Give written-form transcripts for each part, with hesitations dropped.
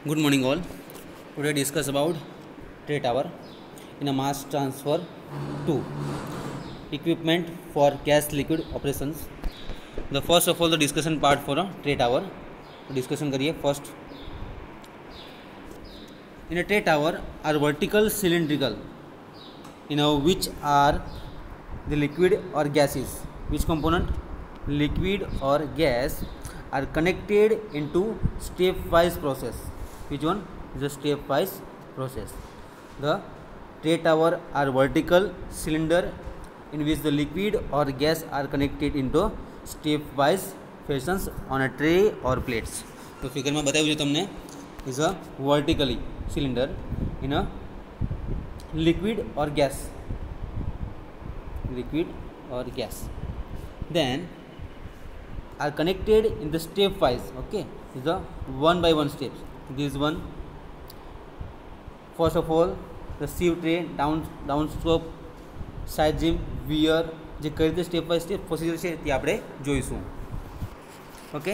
Good morning all. Today discuss about tray tower in a mass transfer 2 equipment for gas liquid operations. The first of all the discussion part for a tray tower. Discussion करिए first. In a tray tower are vertical cylindrical which are the liquid or gases. Which component? Liquid or gas are connected into stepwise process. Which one is a stepwise process? The tray tower are vertical cylinder in which the liquid or gas are connected into stepwise fashions on a tray or plates. तो figure में बताया जो तुमने is a vertically cylinder in a liquid or gas. Then are connected in the stepwise. Okay, is the one by one steps. This one, first of all, the sieve tray, downstroke, side jim, wear, જે કઈ રીતે step by step procedure છે તે આપણે જોઈશું. Okay,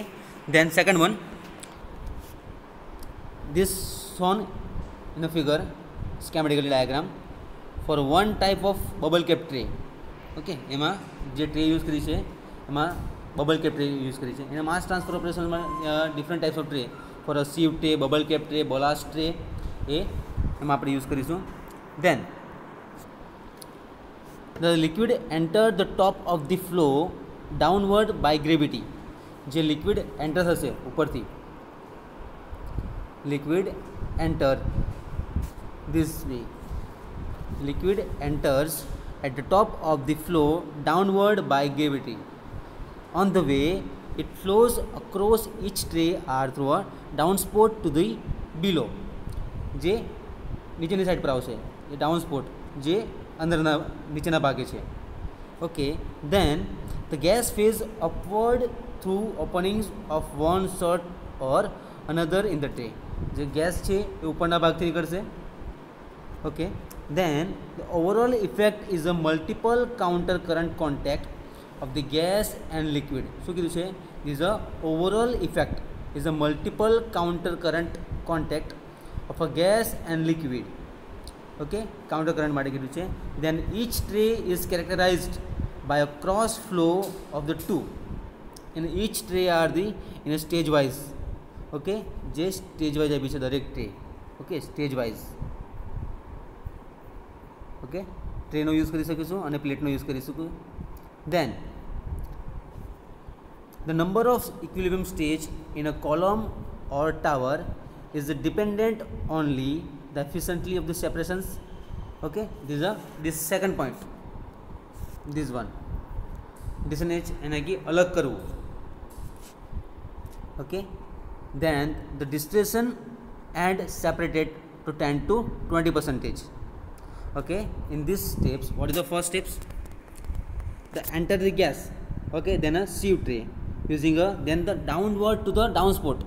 then second one, this shown in the figure schematically diagram for one type of bubble cap tray. Okay, એમાં જે tray use કરી છે એમાં બબલ કેપ ટ્રે યુઝ કરી છે. એના માસ ટ્રાન્સફર ઓપરેશનમાં different types of tray for a sieve tray, bubble cap tray, ballast tray એમાં આપણે યુઝ કરીશું. Then the liquid enter the top of the flow downward by gravity. જે liquid enter થશે ઉપરથી, liquid enter this way. Liquid enters at the top of the flow downward by gravity. On the way, it flows across each tray or through a downspout to the below. જે નીચેની side પર આવશે એ ડાઉનસ્પોટ જે અંદરના નીચેના ભાગે છે. Okay, then the gas phase upward through openings of one sort or another in the tray. જે ગેસ છે એ ઉપરના ભાગથી નીકળશે. Okay, then the overall effect is a multiple counter current contact of the gas and liquid. શું કીધું છે? is a overall effect is a multiple counter current contact of a gas and liquid. Okay, counter current માટે કીધું છે. then each tray is characterized by a cross flow of the two, and each tray are the in a stage wise. Okay, જે stage wise આપી છે દરેક tray. Okay, stage wise. Okay, ટ્રેનો use કરી શકીશું અને પ્લેટનો યુઝ કરી શકું. then the number of equilibrium stage in a column or tower is dependent only the efficiency of the separations. Okay, this second point, this one distance એને કે અલગ કરવું. Okay, then the distillation and separated to 10 to 20%. Okay, in these steps, what is the first steps? The enter the gas. Okay, then a sieve tray using a then the downward to the downspout.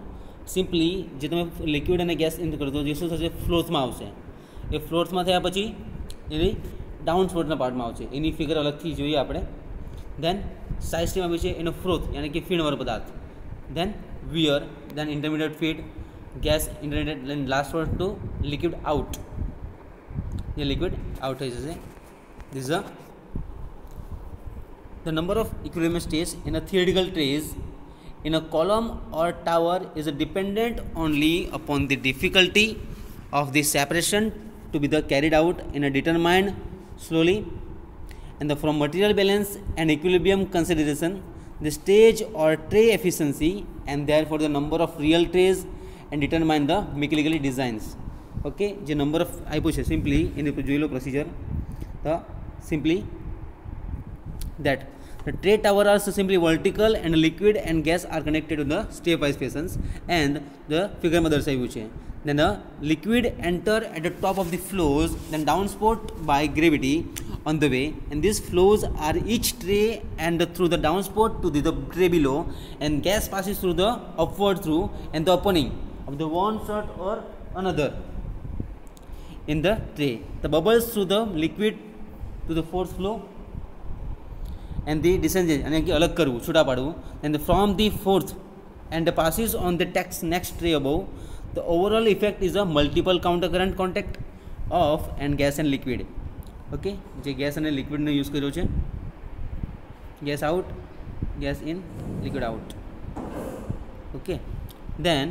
Simply જે તમે liquid અને gas in કરો તો જે શું થશે ફ્લોર્સમાં આવશે. એ ફ્લોર્સમાં થયા પછી એની ડાઉન સ્પોટના પાર્ટમાં આવશે. એની ફિગર અલગથી જોઈએ આપણે. દેન સાઇડ સ્ટ્રીમ આવી છે એનો ફ્લોથ યાની કે ફીણવાળો પદાર્થ. Then weir, then intermediate feed, gas intermediate, then last word to liquid out. જે લિક્વિડ આઉટ થઈ જશે. This is the number of equilibrium states in a theoretical trays in a column or tower is dependent only upon the difficulty of the separation to be carried out in a determined slowly, and from material balance and equilibrium consideration, the stage or tray efficiency, and therefore the number of real trays, and determine the mechanically designs. Okay, the number of આપ્યું છે simply in the જોઈ લો procedure. the simply that the tray tower are simply vertical and liquid and gas are connected to the stepwise fashions, and the figure માં દર્શાવ્યું છે. then the liquid enter at the top of the flows, then downspout by gravity on the way, and these flows are each tray and through the downspout to the tray below, and gas passes through the upward through and the opening of the one sort or another in the tray. The bubbles through the liquid to the fourth flow and the descent અને અલગ કરવું છૂટા પાડવું. and from the fourth and passes on the next tray above The overall effect is a multiple counter current contact of and gas and liquid. Okay, જે gas અને લિક્વિડનો use કર્યો છે, gas out, gas in, liquid out. Okay, then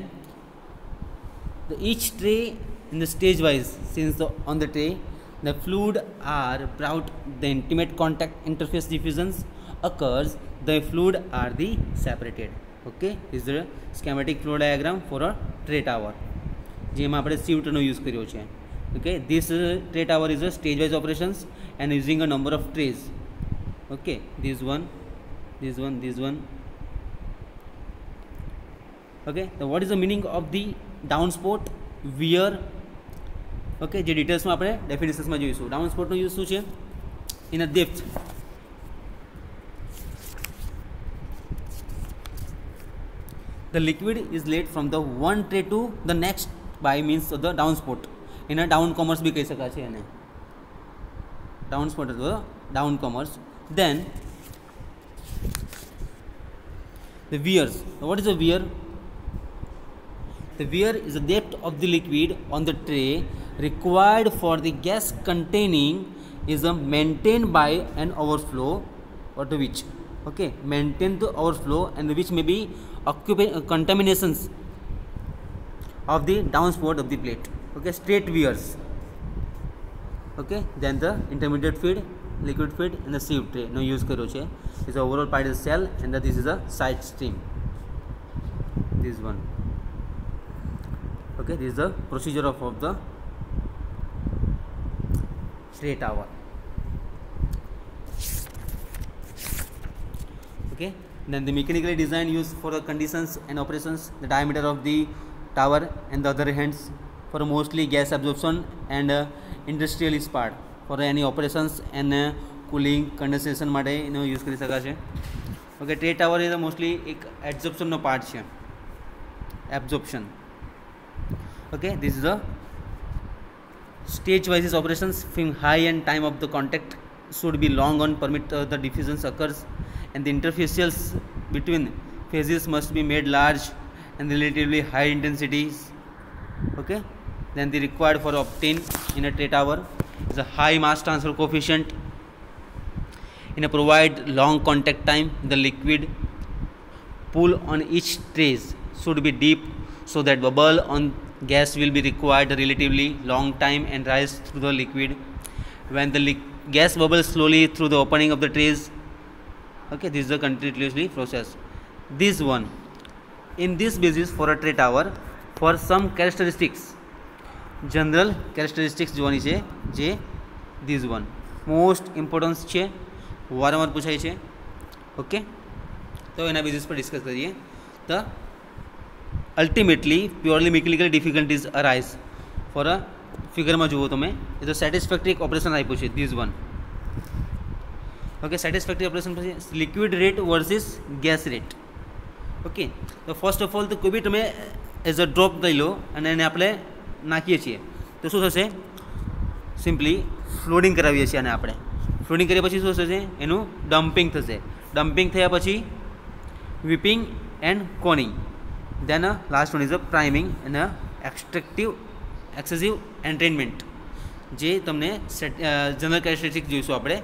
each tray in the stage wise, since on the tray the fluid are brought, the intimate contact interface diffusions occurs, the fluid are the separated. Okay, this is the schematic flow diagram for a tray tower જેમાં આપણે sievterનો use કર્યો છે. Okay, this tray tower is a stage wise operations and using a number of trays. Okay, this one, this one, this one. Okay, so what is the meaning of the downspout, wear? Okay, જે ડિટેલ્સમાં આપણે ડેફિનેશન્સમાં જોઈશું. ડાઉનસ્પોટનો use શું છે? In a depth, the liquid is laid from the one tray to the next by means of the downspout. એને down commerce બી કહી શકાય છે. એને ડાઉનસ્પોટ હતો down commerce. Then the wears. What is a wear? The wear is the depth of the liquid on the tray required for the gas containing is maintained by an overflow or to which, okay, maintain the overflow and which may be contaminations of the downspout of the plate. Okay, straight wears. Okay, then the intermediate feed, liquid feed and the sieve tray no use કર્યો છે. Is the overall part is cell and this is a side stream. This one. Okay, this is the procedure of the tray tower. Okay, then the mechanically design used for the conditions and operations, the diameter of the tower and the other hands for mostly gas absorption and industrialist part for any operations and cooling condensation માટે એનો use કરી શકાશે. Okay, tray tower એ mostly એક એબ્ઝોર્પ્શનનો part છે. Absorption. Okay, this is the stage wise operations. High and time of the contact should be long on permit the diffusions occurs and the interfacials between phases must be made large and relatively high intensities. Okay, then the required for obtain in a tray tower is a high mass transfer coefficient in a provide long contact time. The liquid pool on each trays should be deep so that bubble on gas will be required a relatively long time and rise through the liquid. When the gas bubbles slowly through the opening of the trays. Okay, this is a continuously process. This one, in this basis for a tray tower, for some characteristics, general characteristics જોવાની છે, જે this one most importance છે, વારંવાર પૂછાય છે. Okay, તો એના basis પર ડિસ્કસ કરીએ. તો ultimately purely mechanical difficulties arise for a ફિગરમાં જુઓ તમે, એ તો સેટિસ્ફેક્ટરી ઓપરેશન આપ્યું છે. this one. Okay, satisfactory operation પછી liquid rate versus gas rate. Okay, તો ફર્સ્ટ ઓફ ઓલ તો કોઈ બી તમે એઝ અ ડ્રોપ લઈ લો અને એને આપણે નાખીએ છીએ તો શું થશે? સિમ્પલી ફ્લોડિંગ કરાવીએ છીએ અને આપણે ફ્લોડિંગ કર્યા પછી શું થશે? એનું ડમ્પિંગ થશે. ડમ્પિંગ થયા પછી weeping and coning. Then last one is a priming and a extractive excessive entrainment. જે તમને જનરલ કેરેક્ટરિસ્ટિક જોઈશું આપણે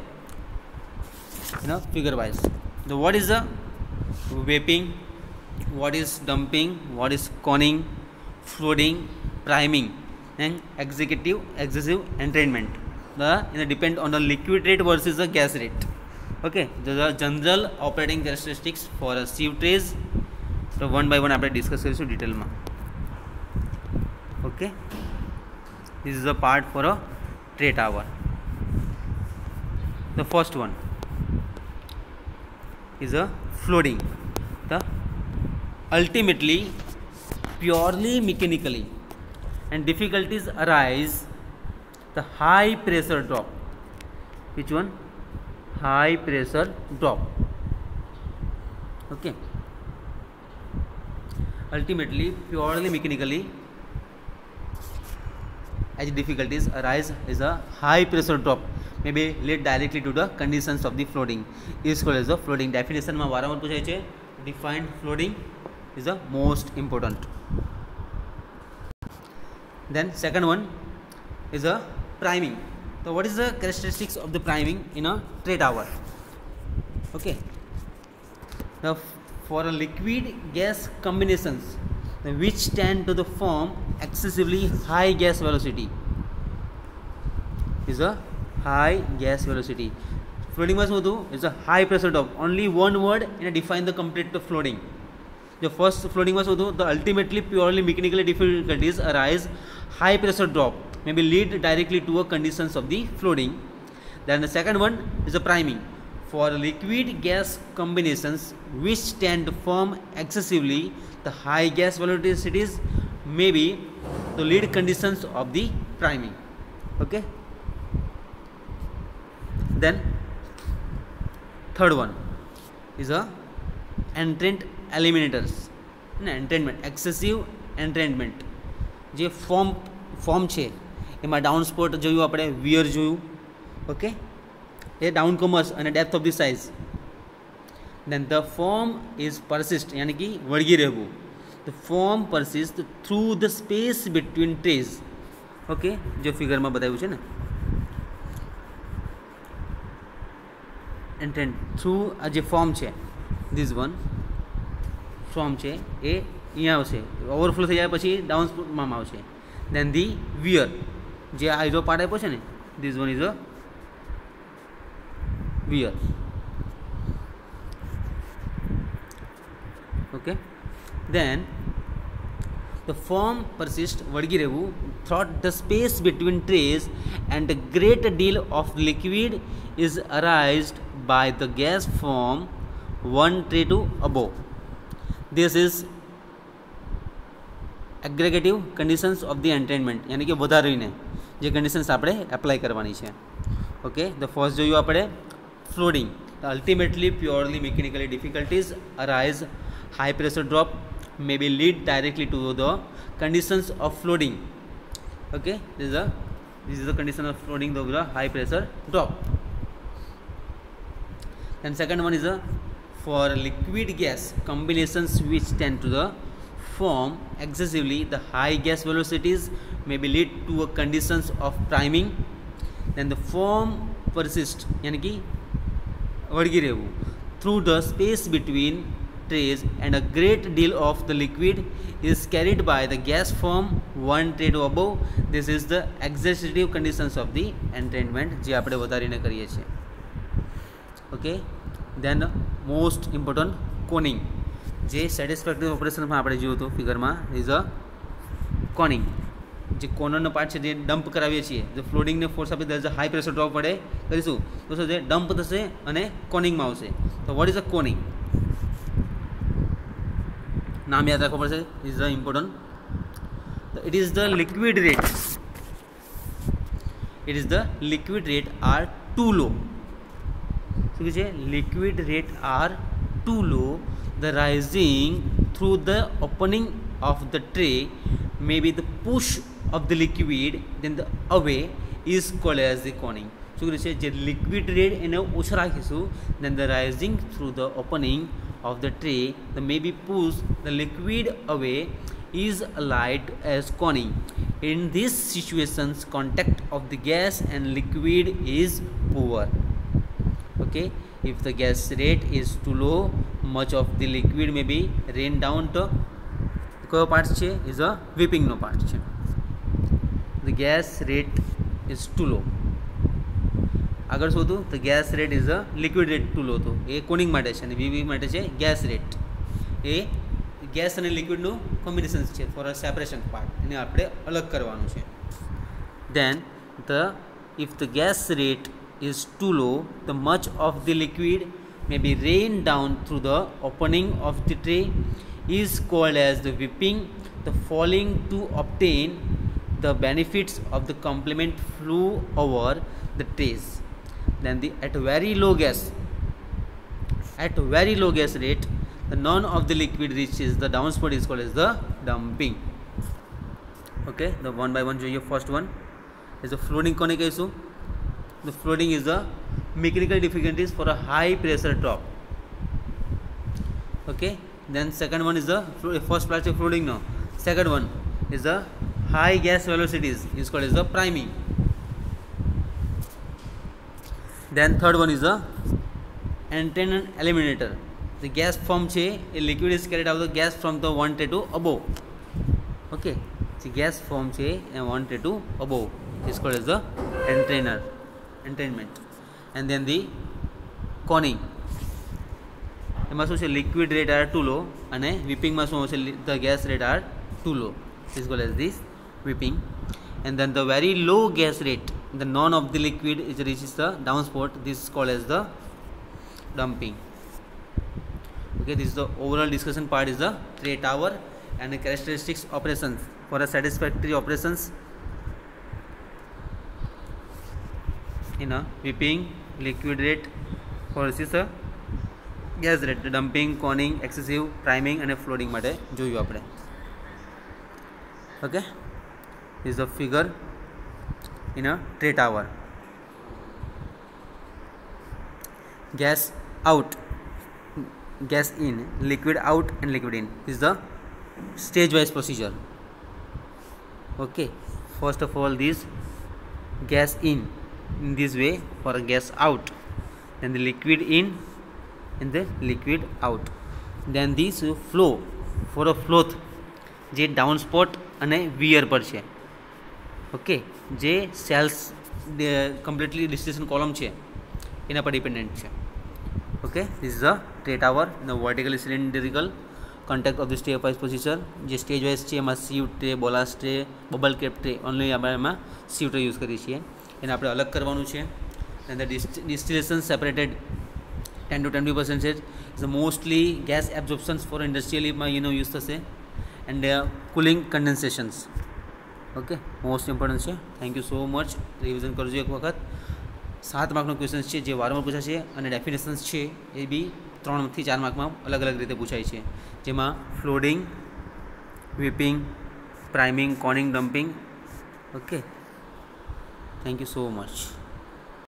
figure wise. So what is the vaping, what is dumping, what is conning, flooding, priming and excessive entrainment. The depend on the liquid rate versus the gas rate. Okay, the general operating characteristics for a sieve trays. તો one by one આપણે discuss કરીશું ડિટેલમાં. Okay, this is a part for a tray tower. The first one is a flooding. The ultimately purely mechanically and difficulties arise the high pressure drop. Which one? High pressure drop. Okay, ultimately purely mechanically as difficulties arise is a high pressure drop may be led directly to the conditions of the flooding is called as the flooding. Definition માં વારંવાર પૂછાય છે. Defined flooding is the most important. Then second one is a priming. So what is the characteristics of the priming in a tray tower? Okay, now for a liquid gas combinations which tend to the form excessively high gas velocity is a high gas velocity. Floating માં શું હતું? Is a high pressure drop. Only one word and define the complete floating. The first floating માં શું હતું? The ultimately purely mechanical difficulties arise. High pressure drop maybe lead directly to a conditions of the floating. Then the second one is a priming. For liquid gas combinations which tend to form excessively the high gas velocities may be the lead conditions of the priming. Okay. Then third one is a entrainment eliminators. Entrainment, excessive entrainment. જે foam છે એમાં downspout જોયું આપણે, weir જોયું. Okay, એ downcomers અને depth of the size. Then the foam is persist યાની કે વળગી રહેવું. The foam persist through the space between trays. Okay, જે ફિગરમાં બતાવ્યું છે ને, એન્ટ્રેન્ટ થ્રુ આ જે ફોર્મ છે, ધીસ વન ફોર્મ છે એ અહીંયા આવશે, ઓવરફ્લો થઈ જાય પછી ડાઉન સ્પોટમાં આવશે. દેન ધી વિયર, જે આ હીરો પાર્ટ આપ્યો છે ને, this one is a weir. Okay, then the form persists વળગી રહેવું throughout the space between trays and a great deal of liquid is arised by the gas form one tray to above. This is aggregative conditions of the entrainment यानी कि વધારીને જે conditions આપણે apply કરવાની છે. Okay, the first જોયું આપણે floating. Ultimately purely mechanically difficulties arise. High pressure drop may be lead directly to the conditions of floating. Okay, this is the condition of floating, the high pressure drop. And second one is for liquid gas combinations which tend to the form excessively the high gas velocities may be lead to a conditions of priming. Then the form persists यानी कि वड़गी रहेवू through the space between trays and a great deal of the liquid is carried by the gas form one tray to above. This is the exertive conditions of the entrainment જે આપણે વધારીને કરીએ છીએ. Okay, દેન most important કોનિંગ, જે satisfactory ઓપરેશનમાં આપણે જોયું હતું ફિગરમાં, ઇઝ અ કોનિંગ. જે કોર્નરનો પાર્ટ છે જે ડમ્પ કરાવીએ છીએ, જે ફ્લોટિંગને ફોર્સ આપી દે, હાઈ પ્રેશર ડ્રોપ વડે કરીશું તો શું છે, ડમ્પ થશે અને કોનિંગમાં આવશે. તો વોટ ઇઝ અ કોનિંગ? નામ યાદ રાખવું પડશે, is the important. It is the liquid rate. It is the liquid rate are too low. શું કહે છે? Liquid rate are too low. The rising through the opening of the tray may be the push of the liquid, then the away is called as the coning. શું કહે છે? જે liquid rate એને ઓછા રાખીશું, then the rising through the opening of the tray, the may be push the liquid away is allied as coning. In these situations, contact of the gas and liquid is poor. Okay, if the gas rate is too low, much of the liquid may be rain down to કયો part છે? Is a વિપિંગનો part છે. The gas rate is two લો. આગળ શું હતું? The gas rate is a liquid rate two લો હતો, એ કોનિંગ માટે છે, અને વીવી માટે છે ગેસ રેટ. એ ગેસ અને લિક્વિડનું કોમ્બિનેશન છે ફોર અ સેપરેશન પાર્ટ, એને આપણે અલગ કરવાનું છે. દેન if the gas rate is too low, the much of the liquid may be rained down through the opening of the tray is called as the whipping. The falling to obtain the benefits of the complement flow over the trays. Then at very low gas rate, the none of the liquid reaches the downspout is called as the dumping. Okay, the one by one જોઈએ. First one is the floating. કોને કહીશું? The floating is the mechanical difficulties for a high pressure drop. Okay, then second one is the first plastic floating. No, second one is the high gas velocities is called as the priming. Then third one is the entrain and eliminator. The gas form છે એ liquid is carried out the gas from the 1 to above. Okay, the gas form છે એ 1 to above is called as the entrainment. And then the conning. એમાં શું છે liquid rate are too low અને whipping માં શું હશે the gas rate are too low is called as this whipping. And then the very low gas rate, the none of the liquid is reaches the downspout, this is called as the dumping. Okay, this is the overall discussion part is the tray tower and the characteristics operations for a satisfactory operations in a whipping, liquid rate for this is a gas rate, dumping, conning, excessive, priming and flooding માટે જોયું આપણે. Okay, this is the figure in a tray tower. Gas out, gas in, liquid out and liquid in. This is the stage wise procedure. Okay, first of all this gas in this way for a gas out, then the liquid in and the liquid out. Then this flow for a float જે ડાઉનસ્પોટ અને wear પર છે. Okay, જે cells completely distillation column છે એના પર dependent છે. Okay, this is the tray tower. The vertically cylindrical contact of the stepwise procedure. જે સ્ટેજ વાઇઝ છે એમાં sieve tray, ballast tray, bubble cap tray, only આપણે એમાં સીવ ટ્રે યુઝ કરીએ છીએ. એને આપણે અલગ કરવાનું છે. And the distillation separated 10 to 20% is mostly gas absorptions for industrially use થશે. And cooling condensations. Okay, most important છે. Thank you so much. Revision કરજો એક વખત. 7 માર્કનો ક્વેશ્ચન છે જે વારંવાર પૂછાશે અને ડેફિનેશન્સ છે એ બી 3 થી 4 માર્કમાં અલગ અલગ રીતે પૂછાય છે, જેમાં ફ્લોડિંગ, whipping, priming, conning, dumping. Okay, thank you so much.